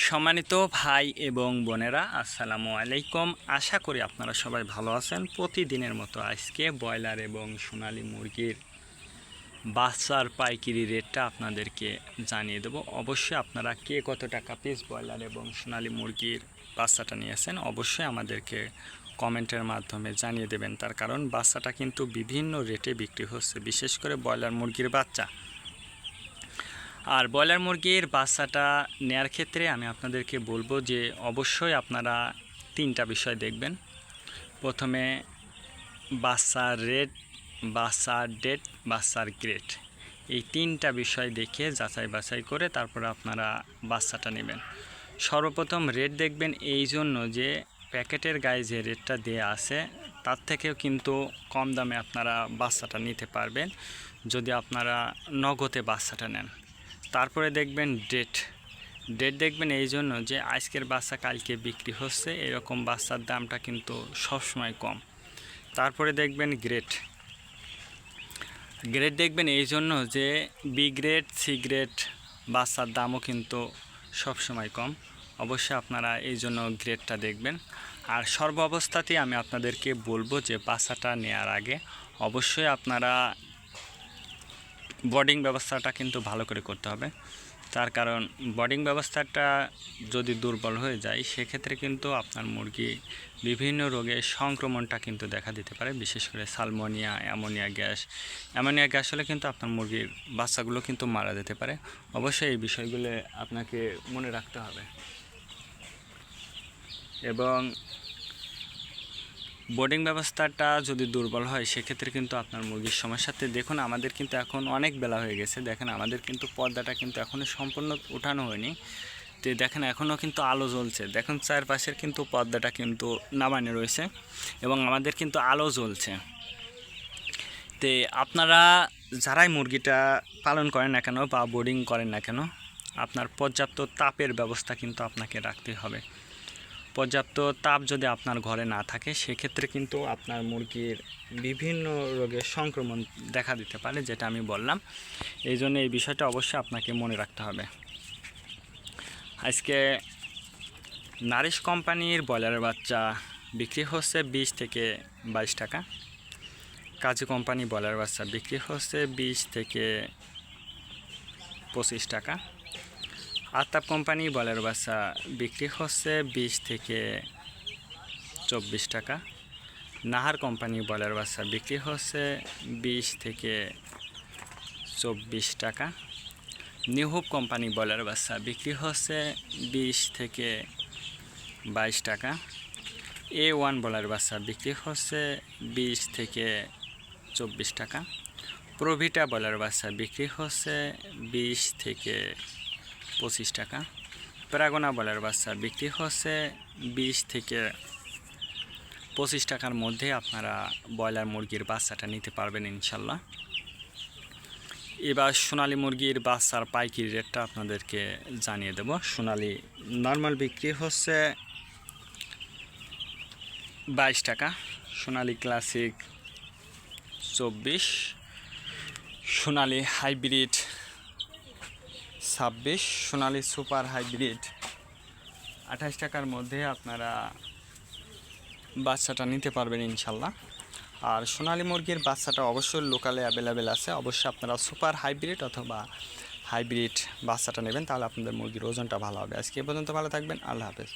সম্মানিত ভাই এবং বোনেরা, আসসালামু আলাইকুম। আশা করি আপনারা সবাই ভালো আছেন। প্রতিদিনের মতো আজকে ব্রয়লার এবং সোনালী মুরগির বাচ্চার পাইকারি রেটটা আপনাদেরকে জানিয়ে দেব। অবশ্যই আপনারা কে কত টাকা পিস ব্রয়লার এবং সোনালী মুরগির বাচ্চাটা নিয়েছেন অবশ্যই আমাদেরকে কমেন্টের মাধ্যমে জানিয়ে দেবেন। তার কারণ বাচ্চাটা কিন্তু বিভিন্ন রেটে বিক্রি হচ্ছে, বিশেষ করে ব্রয়লার মুরগির বাচ্চা। আর ব্রয়লার মুরগির বাচ্চাটা নেয়ার ক্ষেত্রে আমি আপনাদেরকে বলবো যে অবশ্যই আপনারা তিনটা বিষয় দেখবেন। প্রথমে বাচ্চার রেট, বাচ্চার ডেট, বাচ্চার গ্রেড, এই তিনটা বিষয় দেখে যাচাই বাছাই করে তারপরে আপনারা বাচ্চাটা নেবেন। সর্বপ্রথম রেট দেখবেন এই জন্য যে প্যাকেটের গায়ে যে রেটটা দেয়া আছে তার থেকেও কিন্তু কম দামে আপনারা বাচ্চাটা নিতে পারবেন যদি আপনারা নগদে বাচ্চাটা নেন। তারপরে দেখবেন ডেট দেখবেন এই জন্য যে আজকের বাচ্চা কালকে বিক্রি হচ্ছে, এরকম বাচ্চার দামটা কিন্তু সবসময় কম। তারপরে দেখবেন গ্রেড দেখবেন এই জন্য যে বি গ্রেড, সি গ্রেড বাচ্চার দামও কিন্তু সবসময় কম। অবশ্যই আপনারা এই জন্য গ্রেডটা দেখবেন। আর সর্ব অবস্থাতেই আমি আপনাদেরকে বলবো যে বাচ্চাটা নেওয়ার আগে অবশ্যই আপনারা বোর্ডিং ব্যবস্থাটা কিন্তু ভালো করে করতে হবে। তার কারণ বোর্ডিং ব্যবস্থাটা যদি দুর্বল হয়ে যায় সেক্ষেত্রে কিন্তু আপনার মুরগি বিভিন্ন রোগের সংক্রমণটা কিন্তু দেখা দিতে পারে, বিশেষ করে সালমোনিয়া, অ্যামোনিয়া গ্যাস হলে কিন্তু আপনার মুরগির বাচ্চাগুলো কিন্তু মারা যেতে পারে। অবশ্যই এই বিষয়গুলো আপনাকে মনে রাখতে হবে। এবং বোর্ডিং ব্যবস্থাটা যদি দুর্বল হয় সেক্ষেত্রে কিন্তু আপনার মুরগির সমস্যাতে দেখুন আমাদের কিন্তু এখন অনেক বেলা হয়ে গেছে। দেখেন আমাদের কিন্তু পর্দাটা কিন্তু এখনও সম্পূর্ণ উঠানো হয়নি। তো দেখেন এখনও কিন্তু আলো জ্বলছে, দেখুন চারপাশের কিন্তু পর্দাটা কিন্তু নামানো রয়েছে এবং আমাদের কিন্তু আলো জ্বলছে। তো আপনারা যারাই মুরগিটা পালন করেন না কেন বা বোর্ডিং করেন না কেন, আপনার পর্যাপ্ত তাপের ব্যবস্থা কিন্তু আপনাকে রাখতে হবে। পর্যাপ্ত তাপ যদি আপনার ঘরে না থাকে সেক্ষেত্রে কিন্তু আপনার মুরগির বিভিন্ন রোগের সংক্রমণ দেখা দিতে পারে, যেটা আমি বললাম। এই জন্য এই বিষয়টা অবশ্যই আপনাকে মনে রাখতে হবে। আজকে নারিশ কোম্পানির ব্রয়লারের বাচ্চা বিক্রি হচ্ছে 20 থেকে 22 টাকা। কাজী কোম্পানি ব্রয়লার বাচ্চা বিক্রি হচ্ছে 20 থেকে 25 টাকা। আতাপ কোম্পানি ব্রয়লার বাচ্চা বিক্রি হচ্ছে 20 থেকে 24 টাকা। নাহার কোম্পানি ব্রয়লার বাচ্চা বিক্রি হচ্ছে 20 থেকে 24 টাকা। নিউহোপ কোম্পানি ব্রয়লার বাচ্চা বিক্রি হচ্ছে 20 থেকে 22 টাকা। A1 ব্রয়লার বাচ্চা বিক্রি হচ্ছে 20 থেকে 24 টাকা। প্রভিটা ব্রয়লার বাচ্চা বিক্রি হচ্ছে 20 থেকে 25 টাকা। প্রাগনা ব্রয়লার বাচ্চা বিক্রি হচ্ছে 20 থেকে 25 টাকার মধ্যে আপনারা ব্রয়লার মুরগির বাচ্চাটা নিতে পারবেন ইনশাল্লাহ। এবার সোনালী মুরগির বাচ্চার পাইকারি রেটটা আপনাদেরকে জানিয়ে দেব। সোনালী নর্মাল বিক্রি হচ্ছে 22 টাকা, সোনালী ক্লাসিক 24, সোনালী হাইব্রিড 26, সোনালী সুপার হাইব্রিড 28 টাকার মধ্যে আপনারা বাচ্চাটা নিতে পারবেন ইনশাল্লাহ। আর সোনালী মুরগির বাচ্চাটা অবশ্যই লোকালে অ্যাভেলেবেল আছে। অবশ্যই আপনারা সুপার হাইব্রিড অথবা হাইব্রিড বাচ্চাটা নেবেন, তাহলে আপনাদের মুরগির ওজনটা ভালো হবে। আজকে এ পর্যন্ত ভালো থাকবেন, আল্লাহ হাফেজ।